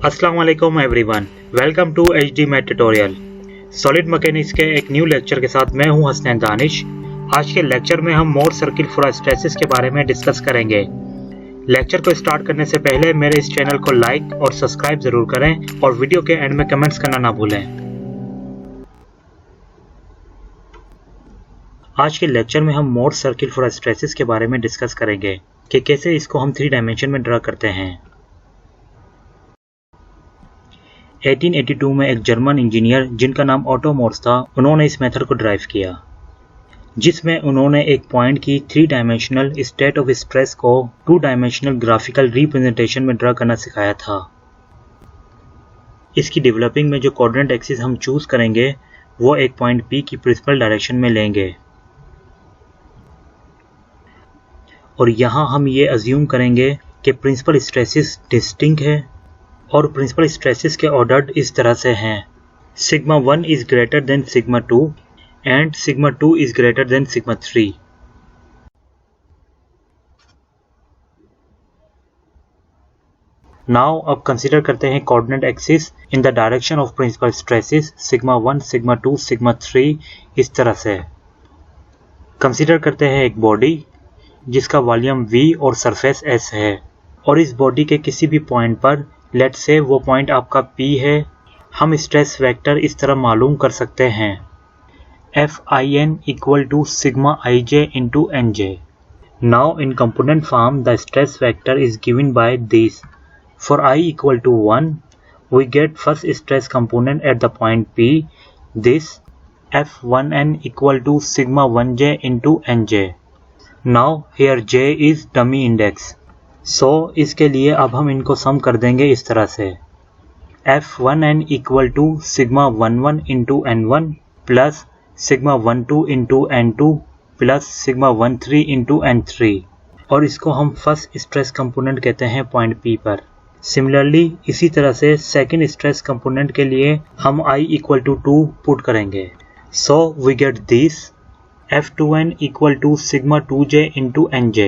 अस्सलाम वालेकुम everyone, welcome to HD math tutorial. Solid mechanics के एक न्यू लेक्चर के साथ मैं हूं हसनैन दानिश। आज के लेक्चर में हम मोर सर्किल फॉर स्ट्रेसेस के बारे में डिस्कस करेंगे। लेक्चर को स्टार्ट करने से पहले मेरे इस चैनल को लाइक और सब्सक्राइब जरूर करें और वीडियो के एंड में कमेंट्स करना ना भूलें। आज के लेक्चर में हम मोर सर्किल फॉर स्ट्रेसेस के बारे में डिस्कस करेंगे कि कैसे इसको हम 3 डायमेंशन में ड्रा करते हैं। 1882 में एक जर्मन इंजीनियर जिनका नाम ऑटो मोर्स था, उन्होंने इस मेथड को ड्राइव किया, जिसमें उन्होंने एक पॉइंट की 3 डायमेंशनल स्टेट ऑफ स्ट्रेस को 2 डायमेंशनल ग्राफिकल रिप्रेजेंटेशन में ड्रा करना सिखाया था। इसकी डेवलपिंग में जो कोऑर्डिनेट एक्सिस हम चूज करेंगे वो एक पॉइंट P की प्रिंसिपल डायरेक्शन में लेंगे और यहाँ हम ये अज्यूम करेंगे कि प्रिंसिपल स्ट्रेसेस डिस्टिंक्ट है और प्रिंसिपल स्ट्रेसेस के ऑर्डर्ड इस तरह से हैं: sigma 1 is greater than sigma 2 and sigma 2 is greater than sigma 3। Now अब कंसीडर करते हैं coordinate axis in the direction of principal stresses sigma 1, sigma 2, sigma 3 इस तरह से। कंसीडर करते हैं एक बॉडी जिसका वॉल्यूम V और सरफेस S है और इस बॉडी के किसी भी पॉइंट पर, लेट्स से वो पॉइंट आपका P है, हम स्ट्रेस वेक्टर इस तरह मालूम कर सकते हैं: Fin equal to sigma ij into nj। Now in component form the stress vector is given by this. For I equal to 1 we get first stress component at the point P, this F1n equal to sigma 1j into nj। Now here j is dummy index, so इसके लिए अब हम इनको सम कर देंगे इस तरह से: F1n equal to sigma 11 into n1 plus sigma 12 into n2 plus sigma 13 into n3, और इसको हम फर्स्ट स्ट्रेस कंपोनेंट कहते हैं पॉइंट P पर। सिमिलरली इसी तरह से सेकंड स्ट्रेस कंपोनेंट के लिए हम I इक्वल टू 2 पुट करेंगे, so we get this F2n equal to sigma 2j into nj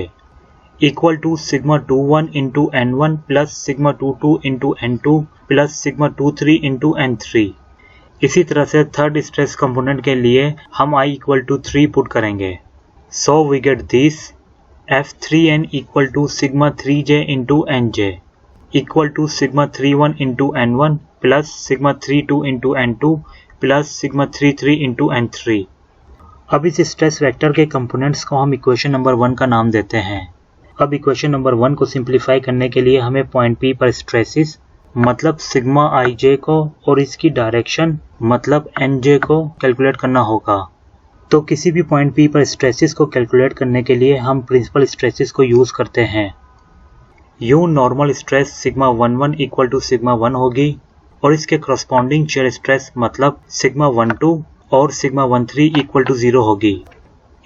equal to sigma 21 into n1 plus sigma 22 into n2 plus sigma 23 into n3। इसी तरह से third stress component के लिए हम I equal to 3 put करेंगे, so we get this F3n equal to sigma 3j into nj equal to sigma 31 into n1 plus sigma 32 into n2 plus sigma 33 into n3। अब इस stress vector के components को हम equation number 1 का नाम देते हैं। अब इक्वेशन नंबर 1 को सिंप्लीफाई करने के लिए हमें पॉइंट P पर स्ट्रेसेस मतलब सिग्मा ij को और इसकी डायरेक्शन मतलब nj को कैलकुलेट करना होगा। तो किसी भी पॉइंट P पर स्ट्रेसेस को कैलकुलेट करने के लिए हम प्रिंसिपल स्ट्रेसेस को यूज करते हैं। U normal stress sigma 11 equal to sigma 1 होगी और इसके करस्पॉन्डिंग शियर स्ट्रेस मतलब सिग्मा 12 और सिग्मा 13 इक्वल टू 0 होगी।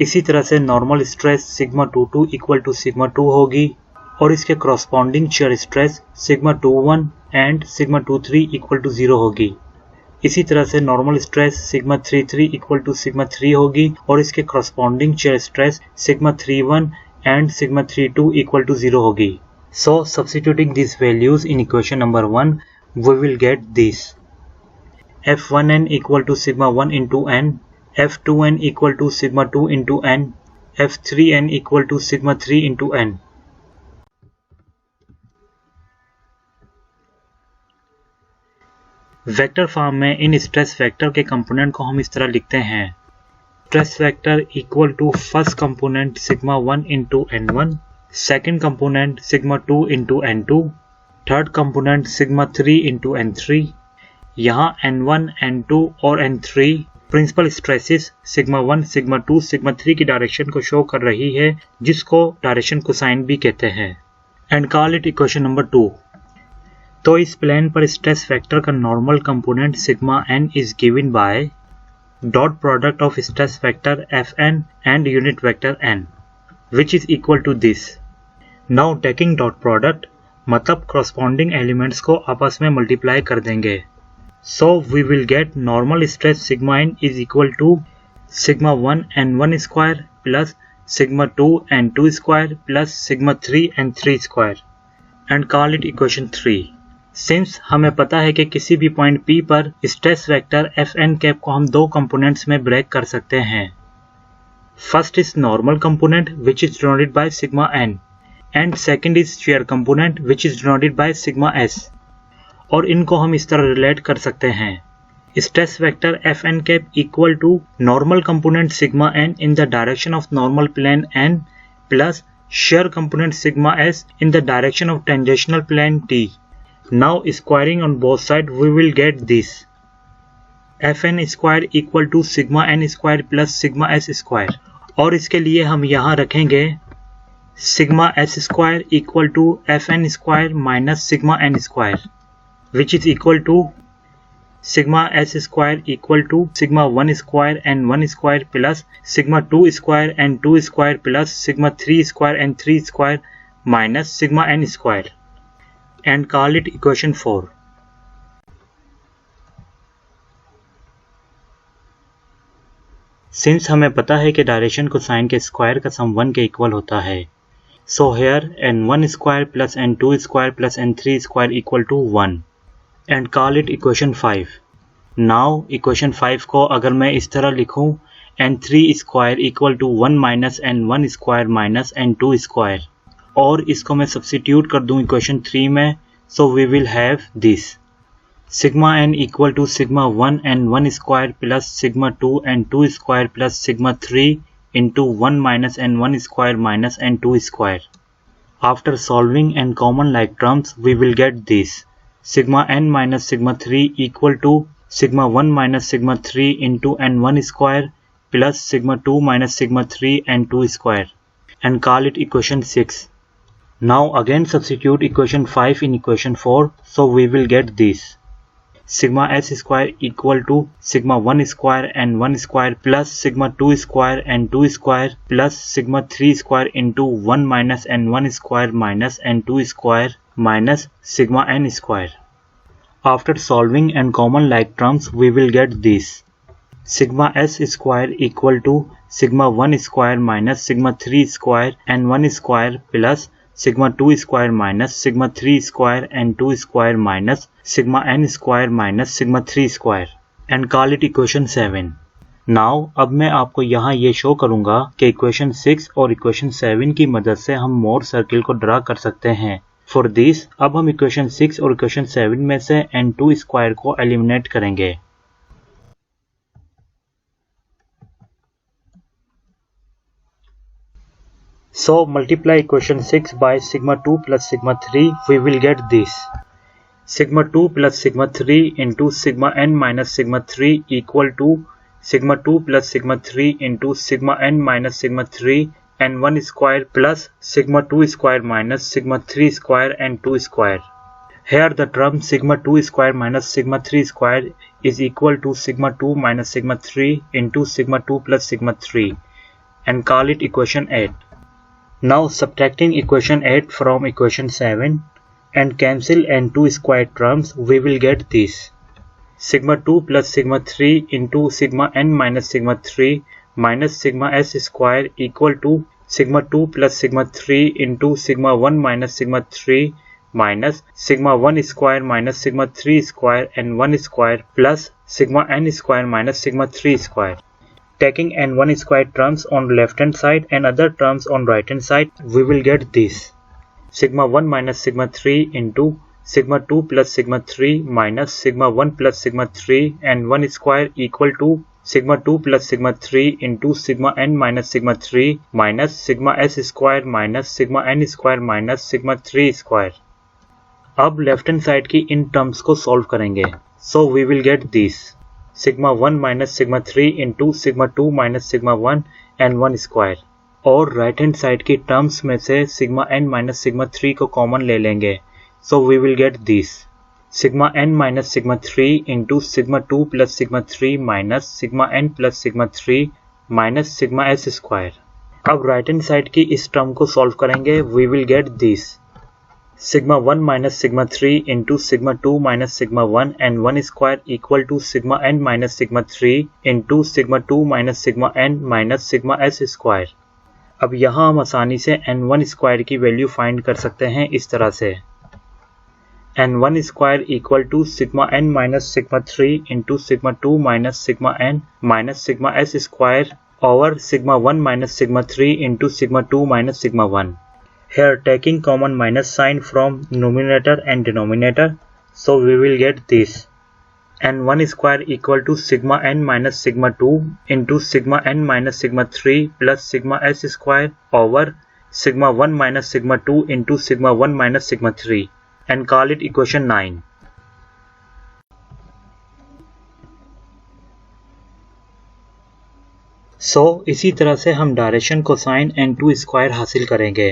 इसी तरह से normal stress sigma 22 equal to sigma 2 होगी और इसके corresponding shear stress sigma 21 and sigma 23 equal to 0 होगी। इसी तरह से normal stress sigma 33 equal to sigma 3 होगी और इसके corresponding shear stress sigma 31 and sigma 32 equal to 0 होगी। So substituting this values in equation number 1 we will get this F1n equal to sigma 1 into n, F2n equal to sigma 2 into n, F3n equal to sigma 3 into n। Vector form में इन stress vector के component को हम इस तरह लिखते हैं: stress vector equal to first component sigma 1 into n1, second component sigma 2 into n2, third component sigma 3 into n3। यहाँ n1, n2 और n3 principal stresses sigma 1, sigma 2, sigma 3 की डायरेक्शन को शो कर रही है, जिसको डायरेक्शन कोसाइन भी कहते हैं, and call it equation number 2। तो इस प्लेन पर स्ट्रेस वेक्टर का normal component sigma n is given by dot product of stress vector Fn and unit vector n which is equal to this. Now taking dot product मतलब corresponding elements को आपस में multiply कर देंगे, so we will get normal stress sigma n is equal to sigma 1 n1 square plus sigma 2 n2 square plus sigma 3 n3 square and call it equation 3. Since हमें पता है कि किसी भी पॉइंट P पर स्ट्रेस वेक्टर Fn कैप को हम दो कंपोनेंट्स में ब्रेक कर सकते हैं। First is normal component which is denoted by sigma n and second is share component which is denoted by sigma s। और इनको हम इस तरह रिलेट कर सकते हैं। Stress vector Fn cap equal to normal component sigma n in the direction of normal plane n plus shear component sigma s in the direction of tangential plane t. Now squaring on both sides we will get this Fn square equal to sigma n square plus sigma s square। और इसके लिए हम यहाँ रखेंगे sigma s square equal to Fn square minus sigma n square which is equal to sigma s square equal to sigma 1 square and 1 square plus sigma 2 square and 2 square plus sigma 3 square and 3 square minus sigma n square and call it equation 4। Since हमें पता है कि direction cosine के square का सम 1 के equal होता है, so here n1 square plus n2 square plus n3 square equal to 1 and call it equation 5। Now equation 5 को अगर मैं इस तरह लिखूं n3 square equal to 1 minus n1 square minus n2 square और इसको मैं सब्स्टिट्यूट कर दूं इक्वेशन 3 में, so we will have this sigma n equal to sigma 1 and 1 square plus sigma 2 and 2 square plus sigma 3 into 1 minus n1 square minus n2 square। After solving and common like terms we will get this sigma n minus sigma 3 equal to sigma 1 minus sigma 3 into n1 square plus sigma 2 minus sigma 3 and 2 square and call it equation 6। Now again substitute equation 5 in equation 4, so we will get this sigma s square equal to sigma 1 square and 1 square plus sigma 2 square and 2 square plus sigma 3 square into 1 minus n1 square minus n2 square minus sigma n square। After solving and common like terms we will get this sigma s square equal to sigma 1 square minus sigma 3 square and 1 square plus sigma 2 square minus sigma 3 square and 2 square minus sigma n square minus sigma 3 square and call it equation 7। Now अब मैं आपको यहाँ ये show करूँगा कि equation 6 और equation 7 की मदद से हम मोर सर्किल को ड्रा कर सकते हैं। For this अब हम equation 6 और equation 7 में से n2 square को एलिमिनेट करेंगे। So multiply equation 6 by sigma 2 plus sigma 3, we will get this sigma 2 plus sigma 3 into sigma n minus sigma 3 equal to sigma 2 plus sigma 3 into sigma n minus sigma 3 and 1 square plus sigma 2 square minus sigma 3 square and 2 square। Here the term sigma 2 square minus sigma 3 square is equal to sigma 2 minus sigma 3 into sigma 2 plus sigma 3 and call it equation 8। Now subtracting equation 8 from equation 7 and cancel n2 square terms, we will get this sigma 2 plus sigma 3 into sigma n minus sigma 3 minus sigma s square equal to sigma 2 plus sigma 3 into sigma 1 minus sigma 3 minus sigma 1 square minus sigma 3 square and 1 square plus sigma n square minus sigma 3 square। Taking n1 square terms on left hand side and other terms on right hand side, we will get this sigma 1 minus sigma 3 into sigma 2 plus sigma 3 minus sigma 1 plus sigma 3 and 1 square equal to sigma 2 plus sigma 3 into sigma n minus sigma 3 minus sigma s square minus sigma n square minus sigma 3 square। अब left hand side की इन terms को solve करेंगे, so we will get this sigma 1 minus sigma 3 into sigma 2 minus sigma 1 and 1 square और right hand side की terms में से sigma n minus sigma 3 को कॉमन ले लेंगे, so we will get this sigma n minus sigma 3 into sigma 2 plus sigma 3 minus sigma n plus sigma 3 minus sigma s square। अब right hand side की इस term को solve करेंगे, we will get this sigma 1 minus sigma 3 into sigma 2 minus sigma 1 and 1 square equal to sigma n minus sigma 3 into sigma 2 minus sigma n minus sigma s square। अब यहाँ हम आसानी से n1 square की value find कर सकते हैं इस तरह से n1 square equal to sigma n minus sigma 3 into sigma 2 minus sigma n minus sigma s square over sigma 1 minus sigma 3 into sigma 2 minus sigma 1. Here taking common minus sign from numerator and denominator, so we will get this. n1 square equal to sigma n minus sigma 2 into sigma n minus sigma 3 plus sigma s square over sigma 1 minus sigma 2 into sigma 1 minus sigma 3 and call it equation 9. So इसी तरह से हम direction cosine n2 square हासिल करेंगे.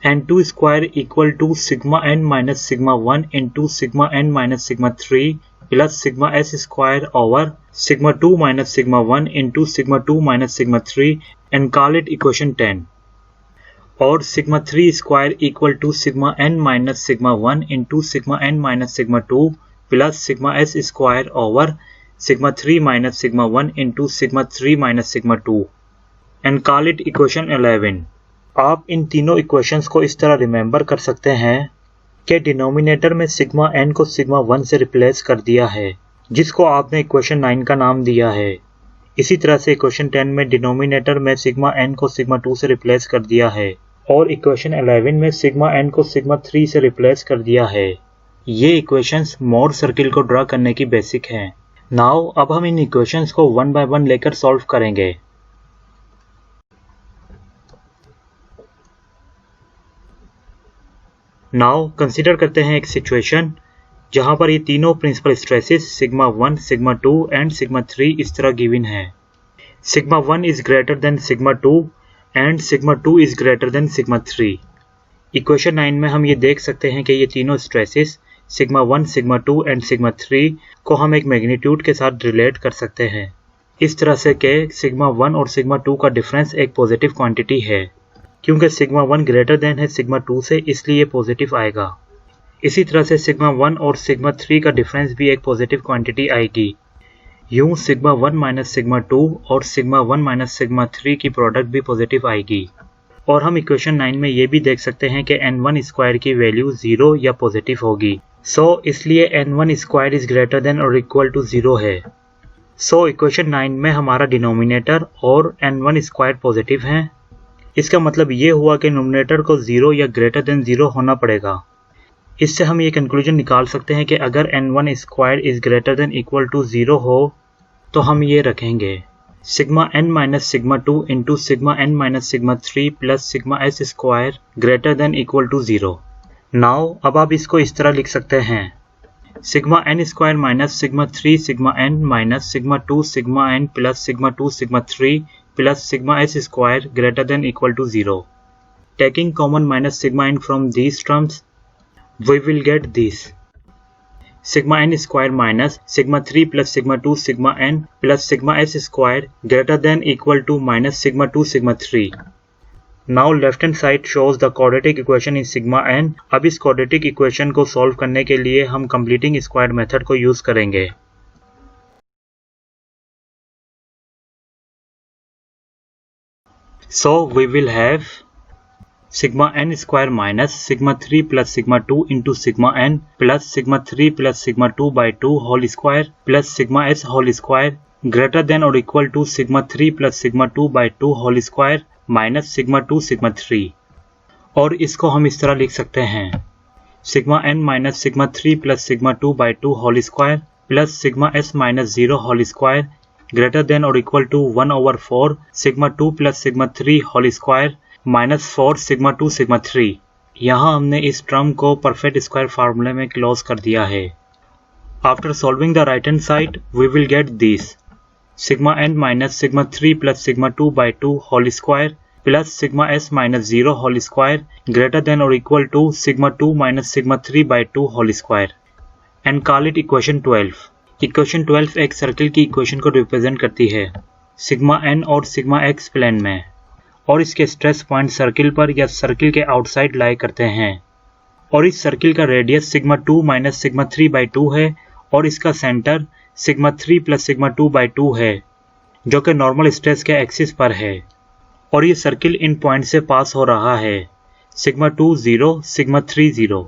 n2 square equal to sigma n minus sigma 1 into sigma n minus sigma 3 plus sigma s square over sigma 2 minus sigma 1 into sigma 2 minus sigma 3 and call it equation 10. और sigma 3 square equal to sigma n minus sigma 1 into sigma n minus sigma 2 plus sigma s square over sigma 3 minus sigma 1 into sigma 3 minus sigma 2 and call it equation 11. आप इन तीनों equations को इस तरह remember कर सकते हैं कि denominator में सिग्मा n को सिग्मा 1 से रिप्लेस कर दिया है, जिसको आपने इक्वेशन 9 का नाम दिया है. इसी तरह से इक्वेशन 10 में डिनोमिनेटर में सिग्मा n को सिग्मा 2 से रिप्लेस कर दिया है और इक्वेशन 11 में सिग्मा n को सिग्मा 3 से रिप्लेस कर दिया है. ये इक्वेशंस मोर सर्किल को ड्रा करने की बेसिक हैं. नाउ अब हम इन इक्वेशंस को वन बाय वन लेकर सॉल्व करेंगे. नाउ कंसीडर करते हैं एक सिचुएशन जहां पर ये तीनों principal stresses sigma 1, sigma 2 and sigma 3 इस तरह गिवन है. Sigma 1 is greater than sigma 2 and sigma 2 is greater than sigma 3. Equation 9 में हम ये देख सकते हैं कि ये तीनों stresses sigma 1, sigma 2 and sigma 3 को हम एक मैग्नीट्यूड के साथ रिलेट कर सकते हैं इस तरह से कि सिग्मा 1 और सिग्मा 2 का डिफरेंस एक पॉजिटिव क्वांटिटी है. क्योंकि सिग्मा 1 ग्रेटर देन है सिग्मा 2 से, इसलिए पॉजिटिव आएगा. इसी तरह से सिग्मा 1 और सिग्मा 3 का डिफरेंस भी एक पॉजिटिव क्वांटिटी आएगी. यूं सिग्मा 1 माइनस सिग्मा 2 और सिग्मा 1 माइनस सिग्मा 3 की प्रोडक्ट भी पॉजिटिव आएगी. और हम इक्वेशन 9 में ये भी देख सकते हैं कि n1 स्क्वायर की वैल्यू 0 या पॉजिटिव होगी. सो इसलिए n1 square is greater than और इक्वल टू 0 है. सो इक्वेशन 9 में हमारा डिनोमिनेटर और n1 स्क्वायर पॉजिटिव हैं. इसका मतलब ये हुआ कि नोमिनेटर को 0 या ग्रेटर देन 0 होना पड़ेगा. इससे हम ये कंक्लूजन निकाल सकते हैं कि अगर n1 square is greater than equal to 0 हो तो हम ये रखेंगे sigma n minus sigma 2 into sigma n minus sigma 3 plus sigma s square greater than equal to 0. Now अब आप इसको इस तरह लिख सकते हैं sigma n square minus sigma 3 sigma n minus sigma 2 sigma n plus sigma 2 sigma 3 plus sigma s square greater than equal to 0. Taking common minus sigma n from these terms, we will get this. Sigma n square minus sigma 3 plus sigma 2 sigma n plus sigma s square greater than equal to minus sigma 2 sigma 3. Now left hand side shows the quadratic equation in sigma n. अब इस quadratic equation को solve करने के लिए हम completing square method को use करेंगे. So we will have sigma n square minus sigma 3 plus sigma 2 into sigma n plus sigma 3 plus sigma 2 by 2 whole square plus sigma s whole square greater than or equal to sigma 3 plus sigma 2 by 2 whole square minus sigma 2 sigma 3. और इसको हम इस तरह लिख सकते हैं sigma n minus sigma 3 plus sigma 2 by 2 whole square plus sigma s minus 0 whole square greater than or equal to 1 over 4 sigma 2 plus sigma 3 whole square minus 4 sigma 2 sigma 3. यहाँ हमने इस टर्म को परफेक्ट स्क्वायर फार्मूले में close कर दिया है. After solving the right hand side we will get this sigma n minus sigma 3 plus sigma 2 by 2 whole square plus sigma s minus 0 whole square greater than और equal to sigma 2 minus sigma 3 by 2 whole square and call it equation 12. Equation 12 एक circle की equation को represent करती है sigma n और sigma x plane में और इसके स्ट्रेस पॉइंट सर्किल पर या सर्किल के आउटसाइड लाई करते हैं और इस सर्किल का radius sigma 2 minus sigma 3 by 2 है और इसका centre sigma 3 plus sigma 2 by 2 है जो कि नॉर्मल स्ट्रेस के एक्सिस पर है और ये सर्किल इन पॉइंट से पास हो रहा है सिग्मा 2 0 सिग्मा 3 0.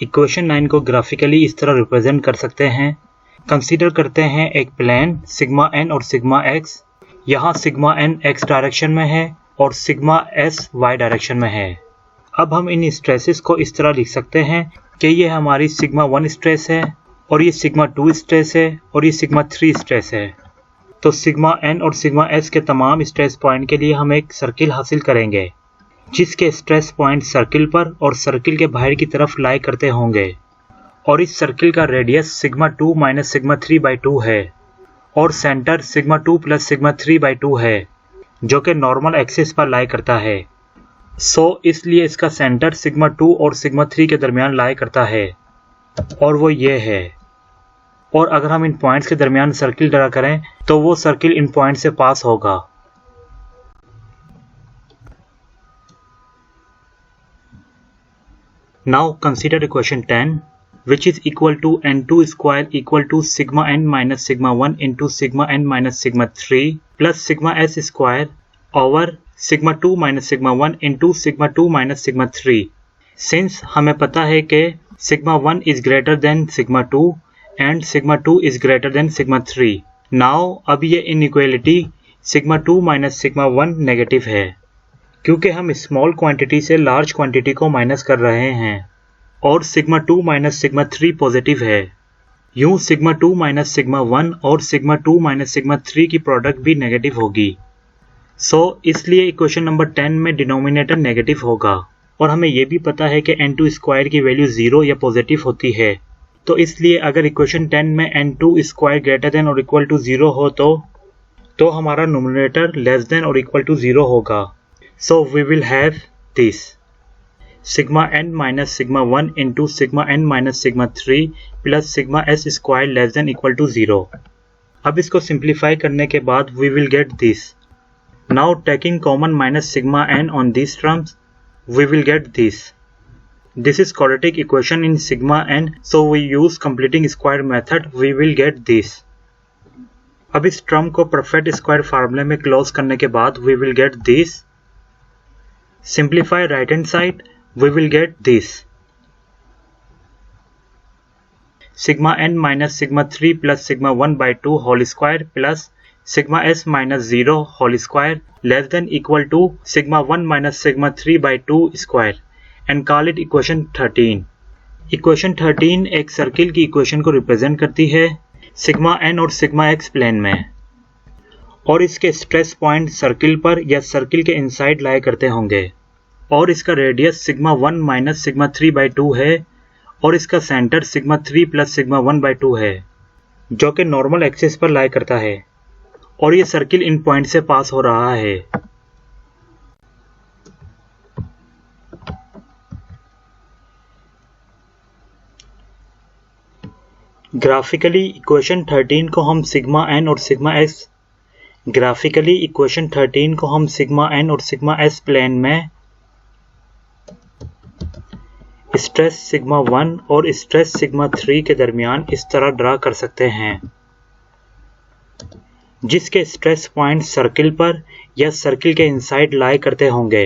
इक्वेशन 9 को ग्राफिकली इस तरह रिप्रेजेंट कर सकते हैं। कंसीडर करते हैं एक प्लेन सिग्मा n और सिग्मा x। यहाँ सिग्मा n x डायरेक्शन में है और सिग्मा s y डायरेक्शन में है। अब हम इन स्ट्रेसेस को इस तरह लिख सकते हैं कि ये हमारी सिग्मा 1 स्ट्रेस है और ये सिग्मा 2 स्ट्रेस है और ये सिग्मा 3 स्ट्रेस है। तो सिग्मा n और सिग्मा s के तमाम स्ट्रेस पॉइंट के लिए हम एक सर्किल हासिल करेंगे जिसके स्ट्रेस पॉइंट सर्किल पर और सर्किल के बाहर की तरफ लाई करते होंगे और इस सर्किल का रेडियस सिग्मा 2 माइनस सिग्मा 3/2 है और सेंटर सिग्मा 2 प्लस सिग्मा 3/2 है जो कि नॉर्मल एक्सिस पर लाई करता है। इसलिए इसका सेंटर सिग्मा 2 और सिग्मा 3 के दरमियान लाई करता है और वो ये है। और अगर हम इन पॉइंट्स के दरमियान सर्किल ड्रा करें तो वो सर्किल इन पॉइंट से पास होगा। Now consider equation 10, which is equal to n2 square equal to sigma n minus sigma 1 into sigma n minus sigma 3 plus sigma s square over sigma 2 minus sigma 1 into sigma 2 minus sigma 3. Since हमें पता है कि sigma 1 is greater than sigma 2 and sigma 2 is greater than sigma 3. Now अब ये inequality sigma 2 minus sigma 1 negative है क्योंकि हम small quantity से लार्ज क्वांटिटी को माइनस कर रहे हैं और सिग्मा 2 माइनस सिग्मा 3 पॉजिटिव है। यूं सिग्मा 2 माइनस सिग्मा 1 और सिग्मा 2 माइनस सिग्मा 3 की प्रोडक्ट भी नेगेटिव होगी। इसलिए इक्वेशन नंबर 10 में डिनोमिनेटर नेगेटिव होगा और हमें यह भी पता है कि n2 स्क्वायर की वैल्यू 0 या पॉजिटिव होती है। तो इसलिए अगर इक्वेशन 10 में n2 स्क्वायर ग्रेटर देन और इक्वल टू 0 हो तो हमारा नोमिनेटर लेस देन और इक्वल टू 0 होगा। So we will have this sigma n minus sigma 1 into sigma n minus sigma 3 plus sigma s square less than equal to 0. अब इसको simplify करने के बाद we will get this. Now taking common minus sigma n on these terms, we will get this. This is quadratic equation in sigma n, so we use completing square method. We will get this. अब इस term को perfect square फार्मूले में close करने के बाद we will get this. Simplify right hand side, we will get this. Sigma n minus sigma 3 plus sigma 1/2 whole square plus sigma s minus 0 whole square less than equal to sigma 1 minus sigma 3/2 square and call it equation 13. Equation 13 एक circle की equation को represent करती है sigma n और sigma x plane में और इसके stress point circle पर या सर्किल के इनसाइड लाई करते होंगे और इसका रेडियस सिग्मा 1 माइनस सिग्मा 3/2 है और इसका सेंटर सिग्मा 3 प्लस सिग्मा 1/2 है जो कि नॉर्मल एक्सिस पर लाई करता है और ये सर्किल इन पॉइंट से पास हो रहा है। ग्राफिकली इक्वेशन 13 को हम सिग्मा n और सिग्मा s प्लेन में स्ट्रेस सिग्मा 1 और स्ट्रेस सिग्मा 3 के दरमियान इस तरह ड्रा कर सकते हैं जिसके स्ट्रेस पॉइंट सर्किल पर या सर्किल के इनसाइड लाई करते होंगे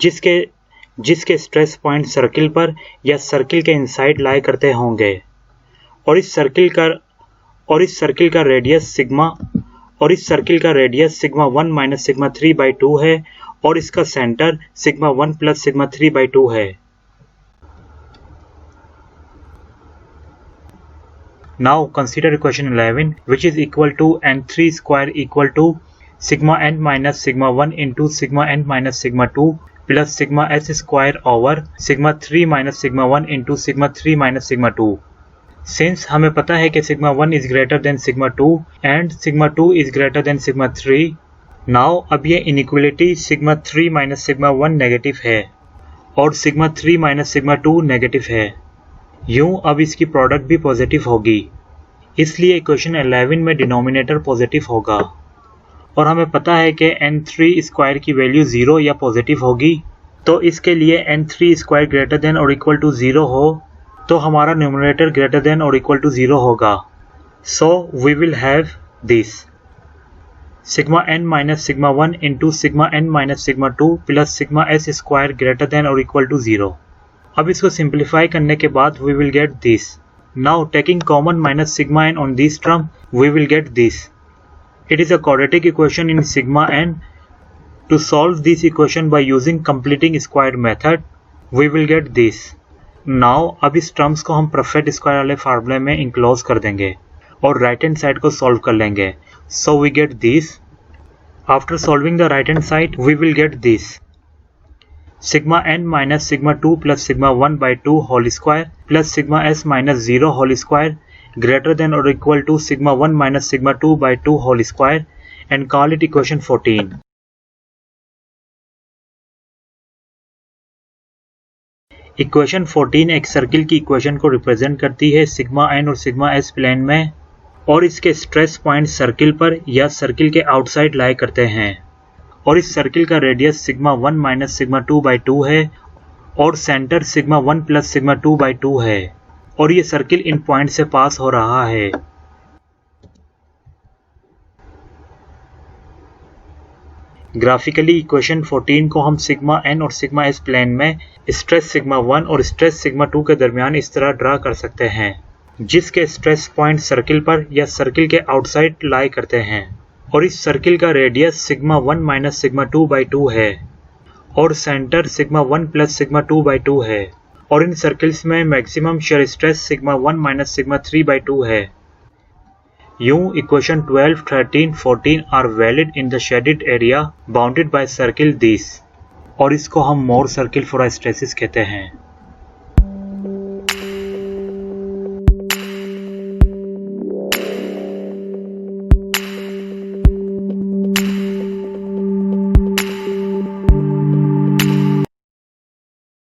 जिसके स्ट्रेस पॉइंट सर्किल पर या सर्किल के इनसाइड लाई करते होंगे और इस सर्किल का रेडियस सिग्मा 1 माइनस सिग्मा 3/2 है और इसका सेंटर सिग्मा 1 प्लस सिग्मा 3/2 है। Now consider equation 11 which is equal to n3 square equal to sigma n minus sigma 1 into sigma n minus sigma 2 plus sigma s square over sigma 3 minus sigma 1 into sigma 3 minus sigma 2. Since हमें पता है कि sigma 1 is greater than sigma 2 and sigma 2 is greater than sigma 3. Now अब ये inequality sigma 3 minus sigma 1 negative है और sigma 3 minus sigma 2 negative है। यूं अब इसकी प्रोडक्ट भी पॉजिटिव होगी इसलिए इक्वेशन 11 में डिनोमिनेटर पॉजिटिव होगा और हमें पता है कि n3 स्क्वायर की वैल्यू 0 या पॉजिटिव होगी। तो इसके लिए n3 स्क्वायर ग्रेटर देन और इक्वल टू 0 हो तो हमारा न्यूमरेटर ग्रेटर देन और इक्वल टू 0 होगा। So we will have this sigma n minus sigma 1 into sigma n minus sigma 2 plus sigma s square greater than और equal to 0 अब इसको simplify करने के बाद we will get this. Now taking common minus sigma N on this term we will get this. It is a quadratic equation in sigma N. To solve this equation by using completing square method we will get this. Now अब इस terms को हम perfect square वाले फार्मूले में enclose कर देंगे और राइट हैंड साइड को सॉल्व कर लेंगे। So we get this. After solving the right hand side we will get this. Sigma n minus sigma 2 plus sigma 1 by 2 whole square plus sigma s minus 0 whole square greater than और equal to sigma 1 minus sigma 2 by 2 whole square and call it equation 14। Equation 14 एक circle की equation को represent करती है sigma N और sigma S plane में, और इसके स्ट्रेस पॉइंट सर्किल पर या सर्किल के आउटसाइड लाई करते हैं, और इस सर्किल का radius sigma 1 minus sigma 2 by 2 है और centre sigma 1 plus sigma 2 by 2 है, और ये सर्किल इन पॉइंट से पास हो रहा है। ग्राफिकली इक्वेशन 14 को हम सिग्मा एन और सिग्मा एस प्लेन में स्ट्रेस सिग्मा 1 और स्ट्रेस सिग्मा 2 के दरमियान इस तरह ड्रा कर सकते हैं, जिसके स्ट्रेस पॉइंट सर्किल पर या सर्किल के आउटसाइड लाई करते हैं, और इस सर्किल का radius sigma 1 minus sigma 2 by 2 है और centre sigma 1 plus sigma 2 by 2 है, और इन सर्किल्स में maximum shear stress sigma 1 minus sigma 3 by 2 है। यूं equation 12, 13, 14 are valid in the shaded area bounded by circle this, और इसको हम मोर सर्किल फॉर हिस्टैरिसीस कहते हैं।